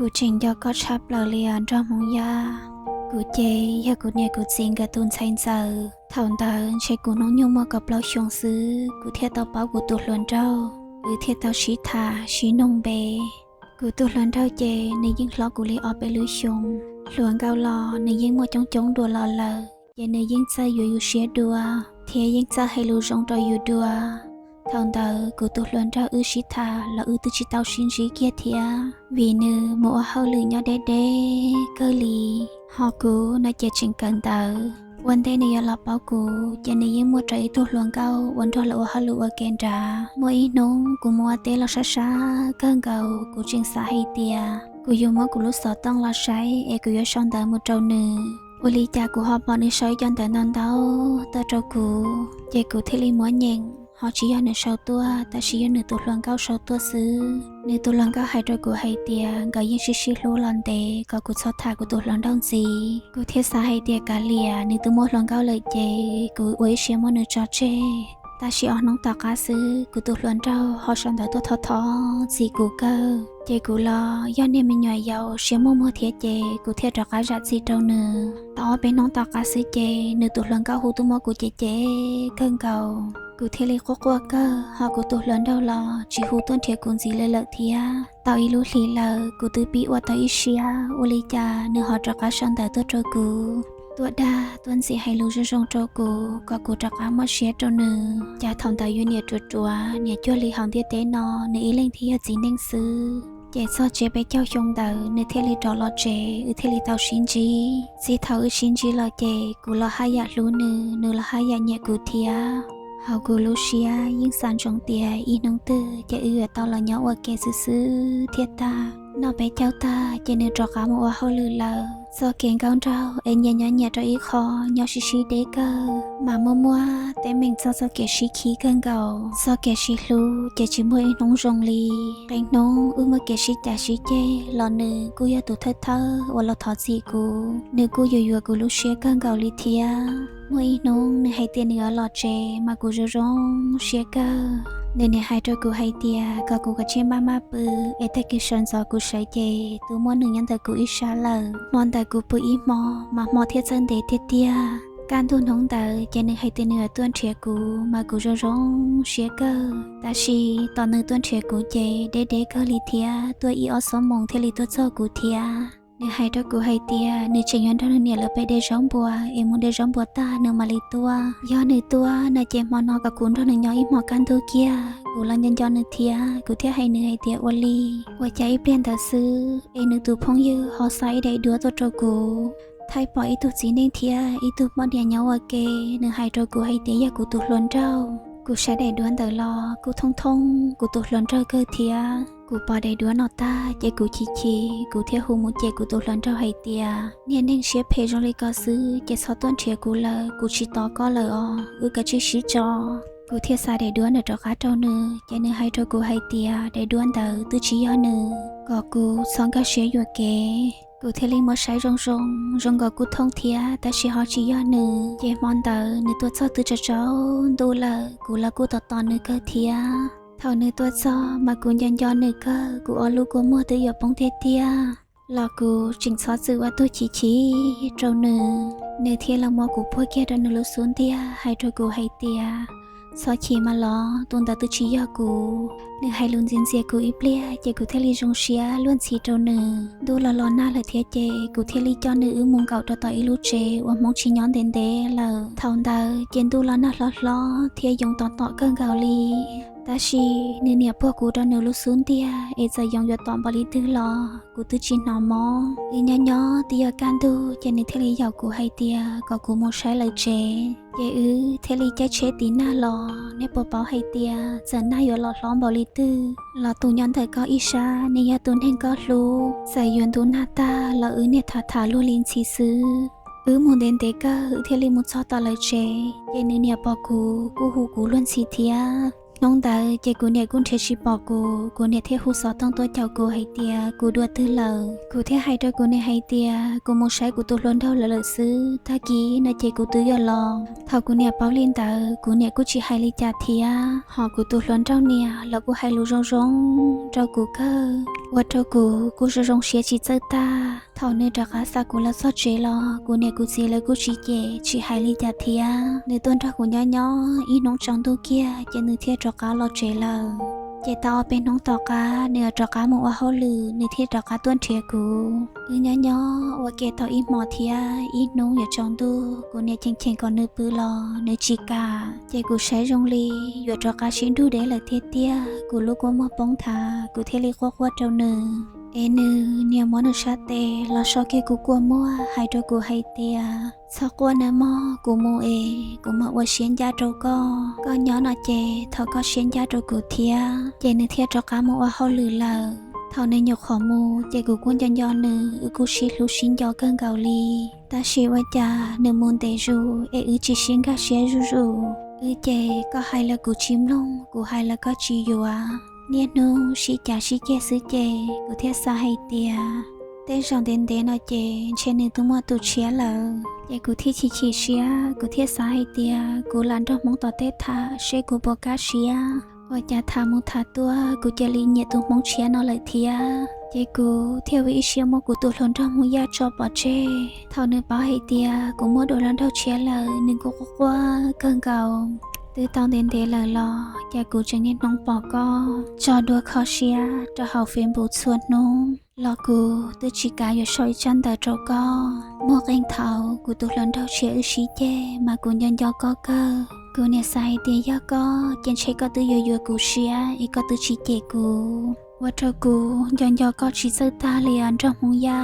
กูจริงยอก็ชับเราเลียนรอมงยากูเจยากูเนี่ยกูจริงกับตุนใช้เจอถอนเดินใช้กูน้องยงมากับเราชงซื้อกูเทียเตาเป้ากูตัวล้วนเจ้าหรือเทียเตาชีทาชีนงเบกูตัวล้วนเจ้าเจในยิ่งล้อกูเลยออกไปลุยชงหลวงเกาลอในยิ่งมัวจงดัวลอเลเยในยิ่งใจอยู่เชียดัวเทียยิ่งใจให้รู้จงตัวอยู่ดัวทางเดินกูตัวล้วนเจ้าชิทาแล้วตุชิเตาชินจีเกียเทียวีนือมัวเฮาลือเนาะเด้เกลีฮอกูน่าจะชิงกันเตอวันเดนยาลาเปากูจะในยิ่งมัวใจตัวหลวงเกาวันทอละฮัลลูเกนดามัวอีนงกูมัวเตละช้าเกินเกากูจิงสาให้เตียกูอยู่มัวกูรู้สอต้องละใช้กูยช่องเดินมัวเจ้าเนื้ออุลิจากูฮอบอนิใช้ยันแต่นอนเต้าตาเจ้ากูเจกูเทลีมัวเยงhọ chỉ do nửa sau tua, ta chỉ do nửa tuổi lần cao sau tua xứ, nửa tuổi lần cao hai đôi của hai tia, có những xí lú lần tệ, có cuộc so thả của tuổi lần đông gì, cuộc thiết xa hai tia cả lìa, nửa tuổi một lần cao lợi chê, cuộc uế xí một nửa cho chê, ta chỉ ở nông tạc cá xứ, của tuổi lần trâu, họ sang tới tua thọ gì của cơ, chê của lo, do nên mình nhảy dầu, xí một thiết chê, của thiết cho cá rạt gì trâu nửa, tao bên nông tạc cá xứ chê, nửa tuổi lần cao hú tuổi một của chê cơn cầu.กูเทเลก็กลัวเกอหอกูตัวล้วนเดาลอจีหูต้นเทียกุนสีเลเทียตาอีลูลีเลกูตือปีว่าตาอิเชียอุลิจาเนื้อหอจักรชันแต่ตัวโจกูตัวดาตัวสีให้ลูจะจงโจกูก็กูจักรมาเชียโจเนื้อจะทำตาอยู่เนี่ยจัวเนี่ยจัวลีหังเตียเตนอในอีเล่งที่จีเน่งซื้อเจซอเจไปเจ้าชงเดอในเทลีดอลอเจเทลีเตาชินจีสีเทาชินจีลอเจกูลอหายาลูเนื้อลอหายาเนี่ยกูเทียเฮากูลูเชียยิ่งสานจงเตียอีน้องตื้อจะตอละเนาะว่าแกซื้อเทียตานอไปเจ้าตาจะเนื้อจอกามัวเฮาลือเลอซอเก่งก้าวเจ้าเนี่ยจออีคอเนาะชิเดเกอมามัวแต่เม่งซอเกชิขี้เกินเก่าซอเกชิลูจะชิมวยน้องจงลีแกงน้องมาเกชิจ่าชิเจลอเนื้อกูอยากตัวเธอว่าเราถอดสีกูเนื้อกูอยู่กูลูเชียเกินเก่าลิเทียมวยน้องในให้เตียเนื้อหลอดเจมากูจะร้องเชียเกอในให้ตัวกูให้เตียก็กูก็เชื่อมาปือแต่กิฉันสอกูใช้เจตัวมอหนึ่งยันแต่กูอิชาเลมอนแต่กูปุยมอเทียจันเดเตียการทุนของเตอจะในให้เตียเนื้อต้นเชียกูมากูจะร้องเชียเกอแต่ชีตอนนึงต้นเชียกูเจเดก็ลิเทียตัวอีออสมองเทลิตัวเจ้ากูเทียเนื้อให้ตัวกูให้เตียเนื้อเชียงยันเท่านั้นเนี่ยเราไปได้ร้องบัวมุนได้ร้องบัวตาเนื้อมาลิตัวย่อเนื้อตัวเนื้อเจมอนอกับคุณเท่านั้นย่ออีหมอกันตัวเกียกูลังยันย้อนเนื้อเทียกูเทียให้เนื้อให้เตียวลีว่าใจเปลี่ยนแต่ซื้อเนื้อตัวพงยือหอไซได้ดัวตัวโจกูไทยปล่อยตัวสีเนื้อเทียตัวมอเดียเงาว่าเกเนื้อให้ตัวกูให้เตียกูตัวล้วนเจ้ากูใช้ได้ด้วนแต่รอกูทงกูตัวล้วนเจ้าเกเทียกูปอได้ด้วนนอตาเจกูชีกูเทียหูมูเจกูตัวล้วนเจ้าให้เตียเนี่ยเน่งเชียเพจเลยก็ซื้อเจซอต้นเทียกูเลยกูชิตอก็เลยกะชิชิจอกูเทียสาได้ด้วนเดือดร้าเจ้าเนื้อเจเนื้อให้ตัวกูให้เตียได้ด้วนเตอตื้อชี้ยอเนื้อก็กูสองก็เชียอยู่เก๋กูเทลีมาใช้รงก็กูท่องเทียแต่ชีฮอชียอเนื้อเจมอนเตอเนื้อตัวเจ้าตื้อจะเจ้าดูเลยกูละกูต่อเนื้อก็เทียเท่าเนื้อตัวเจ้ามากูยันย้อนเนื้อก็กูเอาลูกกูมัวตื้อหยบปงเทียลอกูจิงซอซื้อว่าตัวชีเจ้าเนื้อเทียละมัวกูพวกเกียดเนื้อลุซุนเทียให้ตัวกูให้เตียซอชีมาล้อตุนตาตุชียากูเนื้อให้ลุนจินเสียกูอีเปลี่ยเจกูเทลีจงเชียล้วนชีเจ้าเนื้อดูละล้อหน้าละเทียเจกูเทลีจอเนื้อมุงเก่าต่ออีลูเจว่ามงชิย้อนเด่นละทองดาเจนดูละหน้าล้อเทียยงต่อเกินเกาลีตาชีเนี่ยพวกกูตอนเนื้อลุซุนเตียจะยองยอดตอนบริตื้อรอกูตื้อชินนอมอย้อเตียการดูเจนในเทลียาวกูให้เตียก็กูมองใช้เลยเจเทลีใจเชตีหน้ารอในปอให้เตียจะหน้าอยู่หลอดล้อมบริตื้อหลอดตูย้อนแต่ก็อิชาในยาตูนเห็นก็รู้ใส่ยวนตูหน้าตาหลอเนี่ยถาลูลินชีซื้อมูเดนเตก็เทลีมุชอตาเลยเจเนื้อเนี่ยปอกูหูกูล้วนชีเทีย น้องตาเจกูเนี่ยกุ้นเทชิปอกูเนี่ยเที่ยวหูสอต้องตัวเจ้ากูให้เตียกูดัวตื้อเหลอกูเที่ยวให้ด้วยกูเนี่ยให้เตียกูโมใช้กูตัวล้นเท่าเหลือซื้อถ้ากี้นะเจกูตื้อยอลองเท่ากูเนี่ยเป้าลินตากูเนี่ยกูชีให้ลิจ่าเทียหอกูตัวล้นเจ้าเนี่ยแล้วกูให้รู้ร้องเจ้ากูก็ว่าเจ้ากูจะร้องเสียชีเจ้าตาเท่าเนี่ยจากอาสากูละซอเจลอกูเนี่ยกูซีแล้วกูชีเจชีให้ลิจ่าเทียในต้นทักกูย่ออีน้องจังตัวเกียจะนึกเทียจากกาลอเจลเจตาเป็นน้องต่อกาเนื้อจากกาหมูว่าเขาลือในเทียจากกาต้นเทียกูย่อว่าเกตออีหมอเทียอีน้องอย่าจังดูกูเนี่ยเชงก่อนเนื้อปื้อรอเนื้อชิกาเจกูใช้จงลีอยู่จากกาชินดูเดเลยเทียเตียกูลูกกูมาป้องทากูเทลิควักเจ้าเนื้อเนี่ยมอนชาเตลอชอเกกูกลัวมัวให้ตัวกูให้เตียสักวันนะมอกูโมกูมาว่าเชียนยาโจก็ย้อนเจเธอก็เชียนยาโจกูเทียเจนึเทียจกามัวเขาลือเลอเท่าในหยกขอมูเจกูกวนย้อนกูชิลูชินยอเกินเกาหลีแต่ชีวจาเนื้อมูนเตจูจิชินกาเชียจูเจก็ให้ละกูชิมลงกูให้ละก็จีอยู่เนี่ยนูชิจ่าชิเจซื้อเจกูเทียสาให้เตียเต้นสองเด่นเอาเจเชนึตัวมัวตุเชียเลยเจกูที่ชีเชียกูเทียสาให้เตียกูลันดอกมงต่อเตทาเชกูโบกาเชียว่าจะทามุทาตัวกูจะลีเนียตัวมงเชียนเอาเลยเทียเจกูเที่ยววิเชียมกูตัวหลอนดอกมุยาจอบปอเจเท่าเนื้อป้าให้เตียกูมัวโดนลันดอกเชียเลยหนึ่งกูว่าเกินเก่าtừ tao đến thế lời lo nhà cụ chẳng nên nông bỏ co cho đua khó xia cho hậu phiên bụt suốt nông lo cụ từ chỉ cả ở soi chân tờ trâu co mua anh thảo cụ tụt lớn đâu chia ư xí chê mà cụ nhân do có cơ cụ nè sai tiền do co trên xe có từ vừa cụ xia ý có từ chỉ chê cụว่าเธอกูย้อนยอก็ชีเซอร์ตาเลียนจอมหูยา